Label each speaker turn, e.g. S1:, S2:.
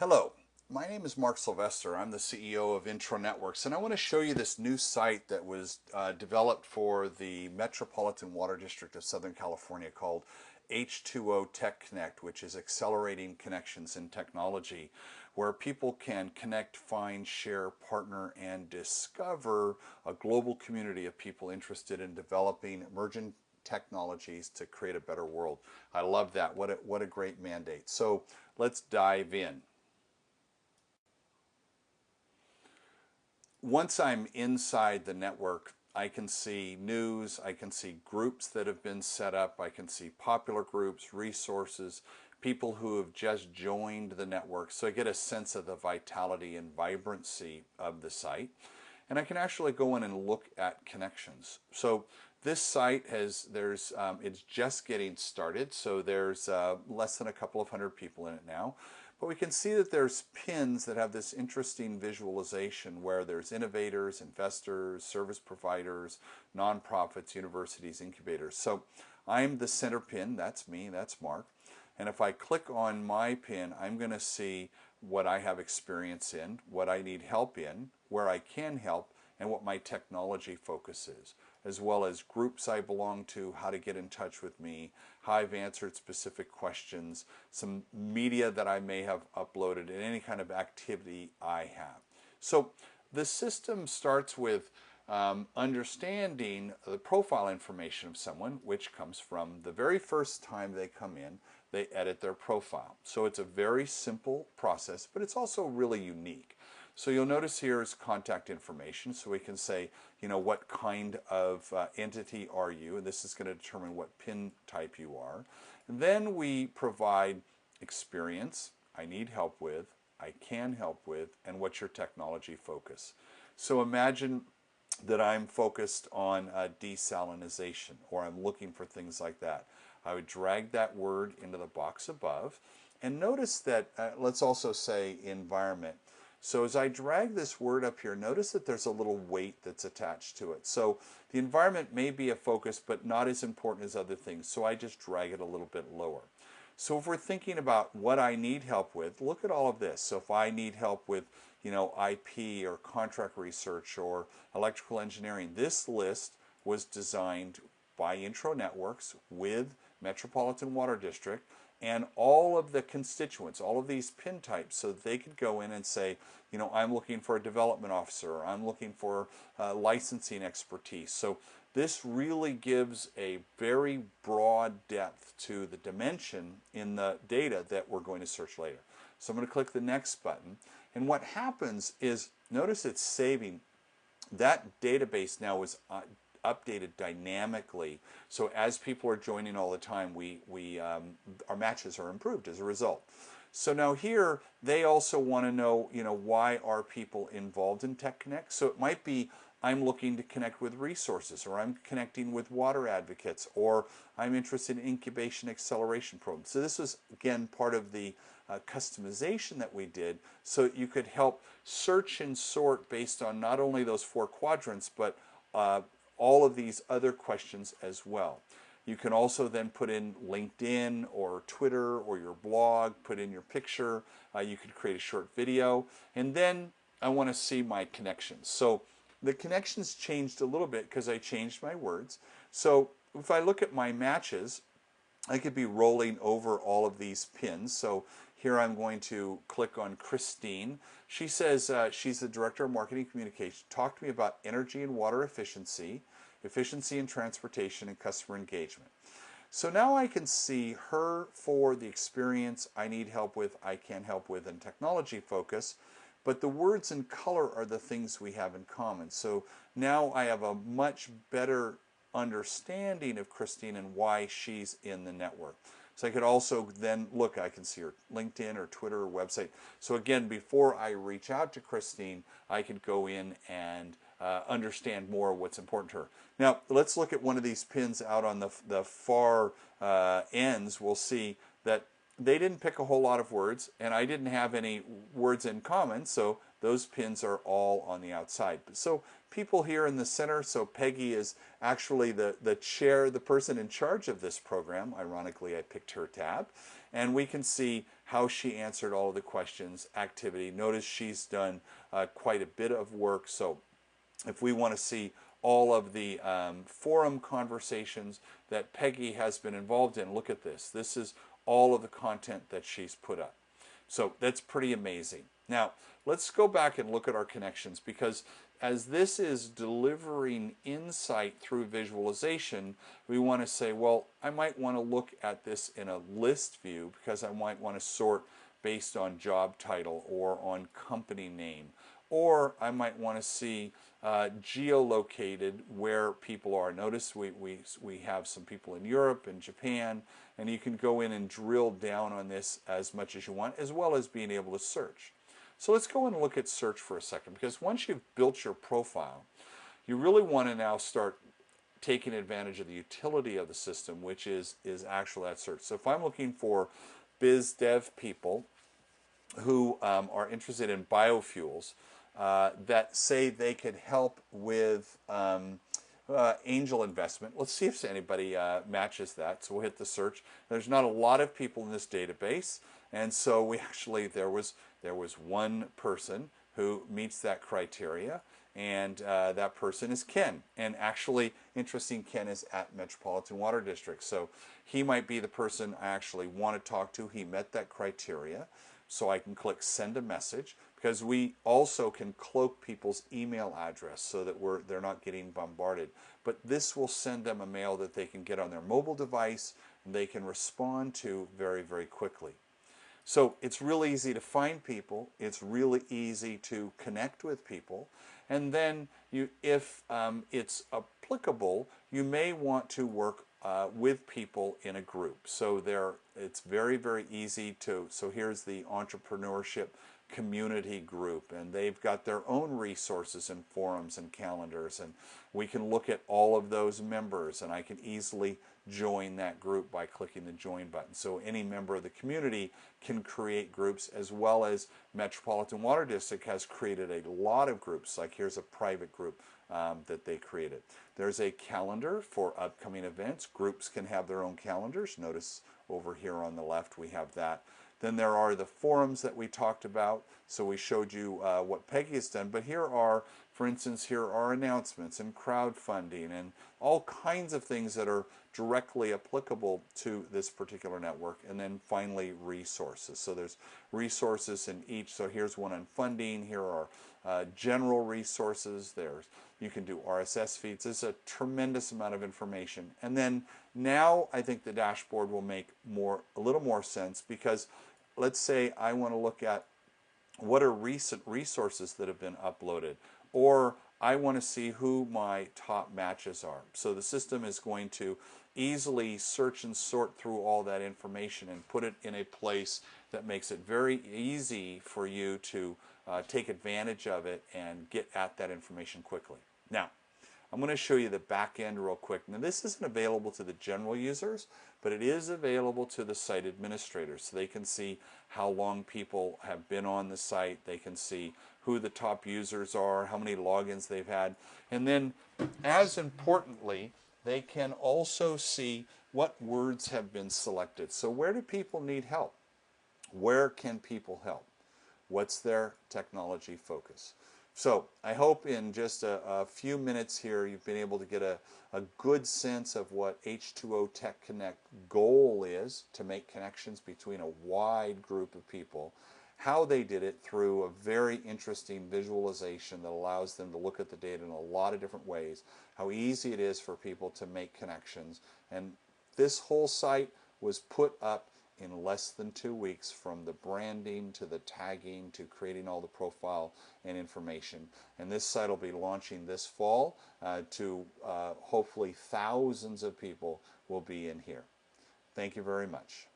S1: Hello, my name is Mark Sylvester. I'm the CEO of Intronetworks, and I want to show you this new site that was developed for the Metropolitan Water District of Southern California called H2O TechConnect, which is accelerating connections in technology, where people can connect, find, share, partner, and discover a global community of people interested in developing emerging technologies to create a better world. I love that. What a great mandate. So let's dive in. Once I'm inside the network, I can see news, I can see groups that have been set up, I can see popular groups, resources, people who have just joined the network. So I get a sense of the vitality and vibrancy of the site. And I can actually go in and look at connections. So this site it's just getting started. So there's less than a couple of hundred people in it now. But we can see that there's pins that have this interesting visualization where there's innovators, investors, service providers, nonprofits, universities, incubators. So I'm the center pin. That's me. That's Mark. And if I click on my pin, I'm going to see what I have experience in, what I need help in, where I can help, and what my technology focus is, as well as groups I belong to, how to get in touch with me, how I've answered specific questions, some media that I may have uploaded, and any kind of activity I have. So the system starts with understanding the profile information of someone, which comes from the very first time they come in, they edit their profile. So it's a very simple process, but it's also really unique. So you'll notice here is contact information. So we can say, what kind of entity are you? And this is going to determine what PIN type you are. And then we provide experience, I need help with, I can help with, and what's your technology focus. So imagine that I'm focused on desalinization, or I'm looking for things like that. I would drag that word into the box above, and notice that, let's also say environment. So as I drag this word up here, notice that there's a little weight that's attached to it. So the environment may be a focus, but not as important as other things. So I just drag it a little bit lower. So if we're thinking about what I need help with, look at all of this. So if I need help with, IP or contract research or electrical engineering, this list was designed by Intronetworks with Metropolitan Water District and all of the constituents, all of these pin types, so they could go in and say, I'm looking for a development officer, or I'm looking for licensing expertise. So this really gives a very broad depth to the dimension in the data that we're going to search later. So I'm going to click the next button, and what happens is, notice it's saving. That database now is updated dynamically. So as people are joining all the time, our matches are improved as a result. So now here, they also want to know, why are people involved in TechConnect? So it might be, I'm looking to connect with resources, or I'm connecting with water advocates, or I'm interested in incubation acceleration programs. So this is, again, part of the customization that we did, so you could help search and sort based on not only those 4 quadrants, but all of these other questions as well. You can also then put in LinkedIn or Twitter or your blog, put in your picture. You could create a short video. And then I want to see my connections. So the connections changed a little bit because I changed my words. So if I look at my matches, I could be rolling over all of these pins. So here I'm going to click on Christine. She says she's the Director of Marketing Communication. Talk to me about energy and water efficiency, efficiency in transportation, and customer engagement. So now I can see her for the experience I need help with, I can help with, and technology focus. But the words in color are the things we have in common. So now I have a much better understanding of Christine and why she's in the network. So I could also then look, I can see her LinkedIn or Twitter or website. So again, before I reach out to Christine, I could go in and understand more what's important to her. Now, let's look at one of these pins out on the far ends. We'll see that they didn't pick a whole lot of words, and I didn't have any words in common, so those pins are all on the outside. So people here in the center, so Peggy is actually the chair, the person in charge of this program. Ironically, I picked her tab. And we can see how she answered all of the questions, activity. Notice she's done quite a bit of work. So if we want to see all of the forum conversations that Peggy has been involved in, look at this. This is all of the content that she's put up. So that's pretty amazing. Now, let's go back and look at our connections, because as this is delivering insight through visualization, we want to say, well, I might want to look at this in a list view because I might want to sort based on job title or on company name. Or I might want to see geolocated where people are. Notice we have some people in Europe and Japan, and you can go in and drill down on this as much as you want, as well as being able to search. So let's go and look at search for a second, because once you've built your profile, you really want to now start taking advantage of the utility of the system, which is actually that search. So if I'm looking for biz dev people who are interested in biofuels, that say they could help with angel investment. Let's see if anybody matches that. So we'll hit the search. There's not a lot of people in this database, and so we actually there was one person who meets that criteria, and that person is Ken. And actually, interesting, Ken is at Metropolitan Water District, so he might be the person I actually want to talk to. He met that criteria, so I can click send a message, because we also can cloak people's email address so that they're not getting bombarded. But this will send them a mail that they can get on their mobile device and they can respond to very, very quickly. So it's really easy to find people. It's really easy to connect with people. And then if it's applicable, you may want to work with people in a group. So it's very, very easy to, so here's the Entrepreneurship community group, and they've got their own resources and forums and calendars, and we can look at all of those members, and I can easily join that group by clicking the join button. So any member of the community can create groups, as well as Metropolitan Water District has created a lot of groups. Like here's a private group that they created. There's a calendar for upcoming events. Groups can have their own calendars. Notice over here on the left we have that. Then there are the forums that we talked about. So we showed you what Peggy has done. But here are, for instance, here are announcements and crowdfunding and all kinds of things that are directly applicable to this particular network. And then finally, resources. So there's resources in each. So here's one on funding. Here are general resources. You can do RSS feeds. It's a tremendous amount of information. And then now I think the dashboard will make a little more sense, because let's say I want to look at what are recent resources that have been uploaded, or I want to see who my top matches are. So the system is going to easily search and sort through all that information and put it in a place that makes it very easy for you to take advantage of it and get at that information quickly. Now, I'm going to show you the back end real quick. Now, this isn't available to the general users, but it is available to the site administrators. So they can see how long people have been on the site. They can see who the top users are, how many logins they've had. And then, as importantly, they can also see what words have been selected. So where do people need help? Where can people help? What's their technology focus? So I hope in just a few minutes here you've been able to get a good sense of what H2O TechConnect goal is, to make connections between a wide group of people, how they did it through a very interesting visualization that allows them to look at the data in a lot of different ways, how easy it is for people to make connections. And this whole site was put up in less than 2 weeks, from the branding to the tagging to creating all the profile and information. And this site will be launching this fall to hopefully thousands of people will be in here. Thank you very much.